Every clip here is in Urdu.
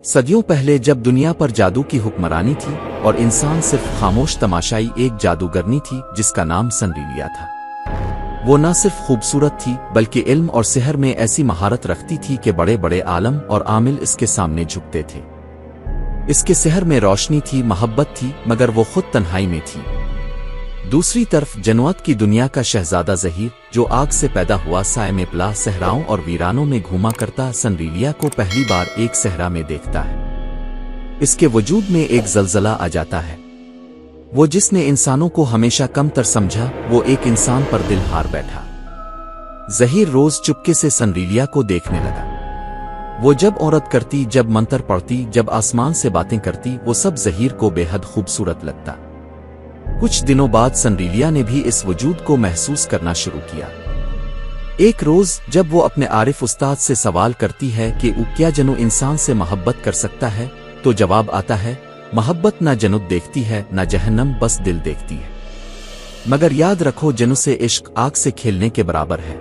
صدیوں پہلے جب دنیا پر جادو کی حکمرانی تھی اور انسان صرف خاموش تماشائی، ایک جادوگرنی تھی جس کا نام سنریلیا تھا۔ وہ نہ صرف خوبصورت تھی بلکہ علم اور سحر میں ایسی مہارت رکھتی تھی کہ بڑے بڑے عالم اور عامل اس کے سامنے جھکتے تھے۔ اس کے سحر میں روشنی تھی، محبت تھی، مگر وہ خود تنہائی میں تھی۔ دوسری طرف جنوت کی دنیا کا شہزادہ زہیر، جو آگ سے پیدا ہوا، سائے میں پلا صحراؤں اور ویرانوں میں گھوما کرتا، سنریلیا کو پہلی بار ایک صحرا میں دیکھتا ہے۔ اس کے وجود میں ایک زلزلہ آ جاتا ہے۔ وہ جس نے انسانوں کو ہمیشہ کم تر سمجھا، وہ ایک انسان پر دل ہار بیٹھا۔ زہیر روز چپکے سے سنریلیا کو دیکھنے لگا۔ وہ جب عورت کرتی، جب منتر پڑھتی، جب آسمان سے باتیں کرتی، وہ سب زہیر کو بے حد خوبصورت لگتا۔ کچھ دنوں بعد سنریلیا نے بھی اس وجود کو محسوس کرنا شروع کیا۔ ایک روز جب وہ اپنے عارف استاد سے سوال کرتی ہے کہ کیا جنو انسان سے محبت کر سکتا ہے، تو جواب آتا ہے، محبت نہ جنت دیکھتی ہے نہ جہنم، بس دل دیکھتی ہے۔ مگر یاد رکھو، جنو سے عشق آگ سے کھیلنے کے برابر ہے۔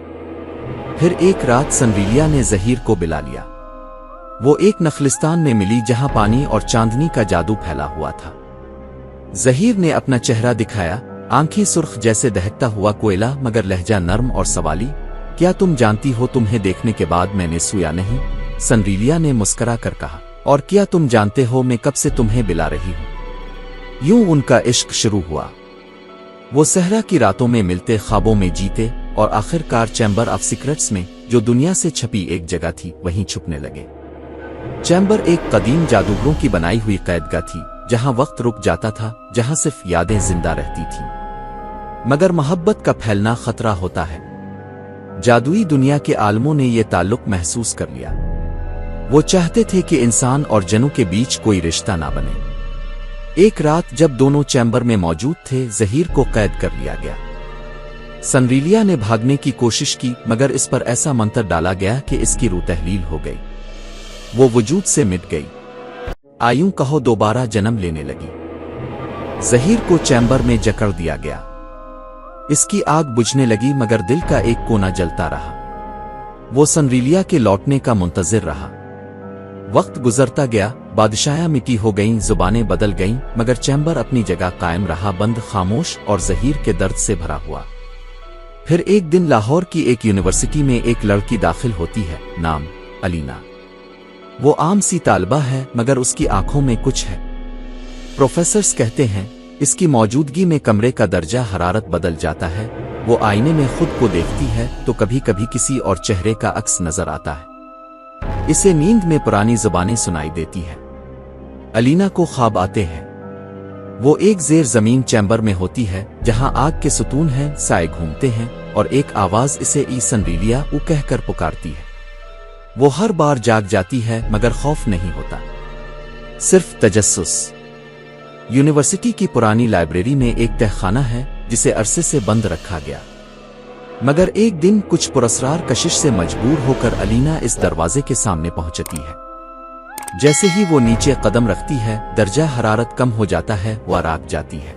پھر ایک رات سنریلیا نے زہیر کو بلا لیا۔ وہ ایک نخلستان میں ملی جہاں پانی اور چاندنی کا جادو پھیلا ہوا تھا۔ زہیر نے اپنا چہرہ دکھایا، آنکھیں سرخ جیسے دہکتا ہوا کوئلہ، مگر لہجہ نرم اور سوالی۔ کیا تم جانتی ہو تمہیں دیکھنے کے بعد میں نے سویا نہیں؟ سنریلیا نے مسکرا کر کہا۔ اور کیا تم جانتے ہو میں کب سے تمہیں بلا رہی ہوں؟ یوں ان کا عشق شروع ہوا۔ وہ صحرا کی راتوں میں ملتے، خوابوں میں جیتے، اور آخر کار چیمبر آف سیکرٹس میں، جو دنیا سے چھپی ایک جگہ تھی، وہیں چھپنے لگے۔ چیمبر ایک قدیم جادوگروں کی بنائی ہوئی قیدگاہ تھی، جہاں وقت رک جاتا تھا، جہاں صرف یادیں زندہ رہتی تھیں۔ مگر محبت کا پھیلنا خطرہ ہوتا ہے۔ جادوئی دنیا کے عالموں نے یہ تعلق محسوس کر لیا۔ وہ چاہتے تھے کہ انسان اور جنوں کے بیچ کوئی رشتہ نہ بنے۔ ایک رات جب دونوں چیمبر میں موجود تھے، زہیر کو قید کر لیا گیا۔ سنریلیا نے بھاگنے کی کوشش کی، مگر اس پر ایسا منتر ڈالا گیا کہ اس کی روح تحلیل ہو گئی۔ وہ وجود سے مٹ گئی۔ آیوں کہو دوبارہ جنم لینے لگی۔ زہیر کو چیمبر میں جکڑ دیا گیا۔ اس کی آگ بجھنے لگی، مگر دل کا ایک کونا جلتا رہا۔ وہ سنریلیا کے لوٹنے کا منتظر رہا۔ وقت گزرتا گیا، بادشاہیاں مٹی ہو گئیں، زبانیں بدل گئیں، مگر چیمبر اپنی جگہ قائم رہا، بند، خاموش اور زہیر کے درد سے بھرا ہوا۔ پھر ایک دن لاہور کی ایک یونیورسٹی میں ایک لڑکی داخل ہوتی ہے، نام الینا۔ وہ عام سی طالبہ ہے، مگر اس کی آنکھوں میں کچھ ہے۔ پروفیسرز کہتے ہیں اس کی موجودگی میں کمرے کا درجہ حرارت بدل جاتا ہے۔ وہ آئینے میں خود کو دیکھتی ہے تو کبھی کبھی کسی اور چہرے کا عکس نظر آتا ہے۔ اسے نیند میں پرانی زبانیں سنائی دیتی ہے۔ الینا کو خواب آتے ہیں۔ وہ ایک زیر زمین چیمبر میں ہوتی ہے، جہاں آگ کے ستون ہیں، سائے گھومتے ہیں، اور ایک آواز اسے سنریلیا کہہ کر پکارتی ہے۔ وہ ہر بار جاگ جاتی ہے، مگر خوف نہیں ہوتا، صرف تجسس۔ یونیورسٹی کی پرانی لائبریری میں ایک تہخانہ ہے جسے عرصے سے بند رکھا گیا، مگر ایک دن کچھ پراسرار کشش سے مجبور ہو کر الینا اس دروازے کے سامنے پہنچتی ہے۔ جیسے ہی وہ نیچے قدم رکھتی ہے، درجہ حرارت کم ہو جاتا ہے، وہ راک جاتی ہے۔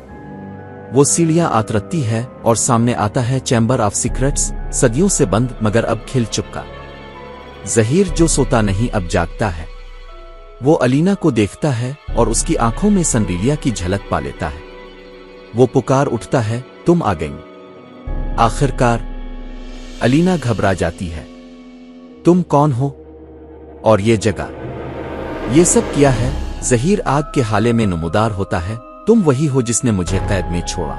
وہ سیڑھیاں اترتی ہے اور سامنے آتا ہے چیمبر آف سیکرٹس، صدیوں سے بند، مگر اب کھل چکا۔ زہیر جو سوتا نہیں اب جاگتا ہے۔ وہ الینا کو دیکھتا ہے اور اس کی آنکھوں میں سنریلیا کی جھلک پا لیتا ہے۔ وہ پکار اٹھتا ہے، تم آ گئیں۔ آخر کار الینا گھبرا جاتی ہے۔ تم کون ہو؟ اور یہ جگہ؟ یہ سب کیا ہے؟ زہیر آگ کے حالے میں نمودار ہوتا ہے۔ تم وہی ہو جس نے مجھے قید میں چھوڑا۔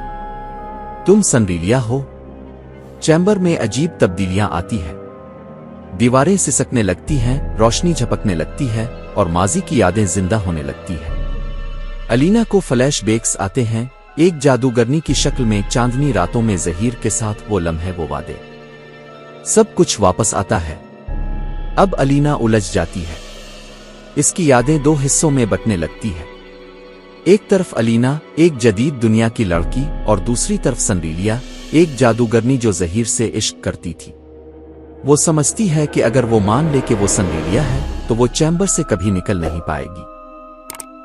تم سنریلیا ہو؟ چیمبر میں عجیب تبدیلیاں آتی ہیں۔ دیواریں سسکنے لگتی ہیں، روشنی جھپکنے لگتی ہے، اور ماضی کی یادیں زندہ ہونے لگتی ہیں۔ الینا کو فلیش بیکس آتے ہیں، ایک جادوگرنی کی شکل میں، چاندنی راتوں میں زہیر کے ساتھ وہ لمحے، وہ وعدے، سب کچھ واپس آتا ہے۔ اب الینا الجھ جاتی ہے۔ اس کی یادیں دو حصوں میں بٹنے لگتی ہے۔ ایک طرف الینا، ایک جدید دنیا کی لڑکی، اور دوسری طرف سنریلیا، ایک جادوگرنی جو زہیر سے عشق کرتی تھی۔ وہ سمجھتی ہے کہ اگر وہ مان لے کہ وہ سنریلیا ہے تو وہ چیمبر سے کبھی نکل نہیں پائے گی۔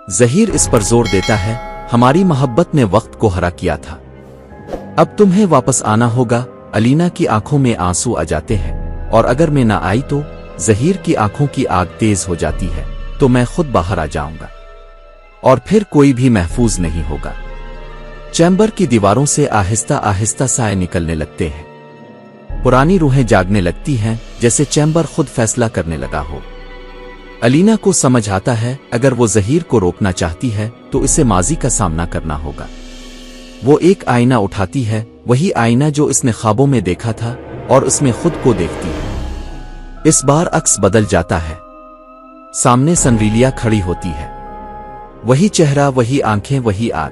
زہیر اس پر زور دیتا ہے، ہماری محبت نے وقت کو ہرا کیا تھا، اب تمہیں واپس آنا ہوگا۔ الینا کی آنکھوں میں آنسو آ جاتے ہیں، اور اگر میں نہ آئی تو؟ زہیر کی آنکھوں کی آگ تیز ہو جاتی ہے۔ تو میں خود باہر آ جاؤں گا اور پھر کوئی بھی محفوظ نہیں ہوگا۔ چیمبر کی دیواروں سے آہستہ آہستہ سائے نکلنے لگتے ہیں۔ پرانی روحیں جاگنے لگتی ہیں جیسے چیمبر خود فیصلہ کرنے لگا ہو۔ الینا کو سمجھ آتا ہے اگر وہ زہیر کو روکنا چاہتی ہے تو اسے ماضی کا سامنا کرنا ہوگا۔ وہ ایک آئینہ اٹھاتی ہے، وہی آئینہ جو اس نے خوابوں میں دیکھا تھا، اور اس میں خود کو دیکھتی ہے۔ اس بار عکس بدل جاتا ہے۔ سامنے سنریلیا کھڑی ہوتی ہے، وہی چہرہ، وہی آنکھیں، وہی آگ۔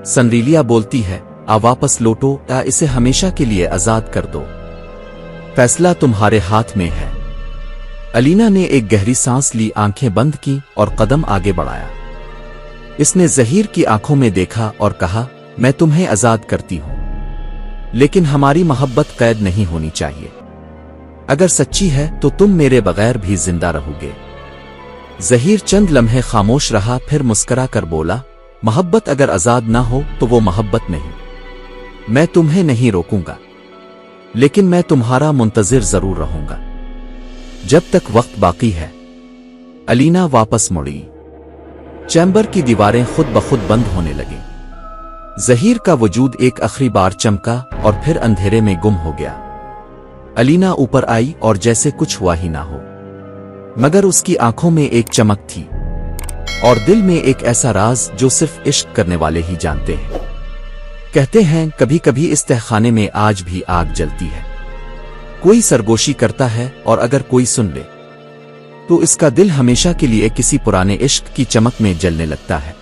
سنریلیا بولتی ہے، آ واپس لوٹو یا اسے ہمیشہ کے لیے آزاد کر دو۔ فیصلہ تمہارے ہاتھ میں ہے۔ الینا نے ایک گہری سانس لی، آنکھیں بند کی اور قدم آگے بڑھایا۔ اس نے زہیر کی آنکھوں میں دیکھا اور کہا، میں تمہیں آزاد کرتی ہوں، لیکن ہماری محبت قید نہیں ہونی چاہیے۔ اگر سچی ہے تو تم میرے بغیر بھی زندہ رہو گے۔ زہیر چند لمحے خاموش رہا، پھر مسکرا کر بولا، محبت اگر آزاد نہ ہو تو وہ محبت نہیں۔ میں تمہیں نہیں روکوں گا، لیکن میں تمہارا منتظر ضرور رہوں گا جب تک وقت باقی ہے۔ الینا واپس مڑی۔ چیمبر کی دیواریں خود بخود بند ہونے لگیں۔ زہیر کا وجود ایک آخری بار چمکا اور پھر اندھیرے میں گم ہو گیا۔ الینا اوپر آئی اور جیسے کچھ ہوا ہی نہ ہو، مگر اس کی آنکھوں میں ایک چمک تھی اور دل میں ایک ایسا راز جو صرف عشق کرنے والے ہی جانتے ہیں۔ کہتے ہیں کبھی کبھی اس تہخانے میں آج بھی آگ جلتی ہے۔ کوئی سرگوشی کرتا ہے اور اگر کوئی سن لے تو اس کا دل ہمیشہ کے لیے کسی پرانے عشق کی چمک میں جلنے لگتا ہے۔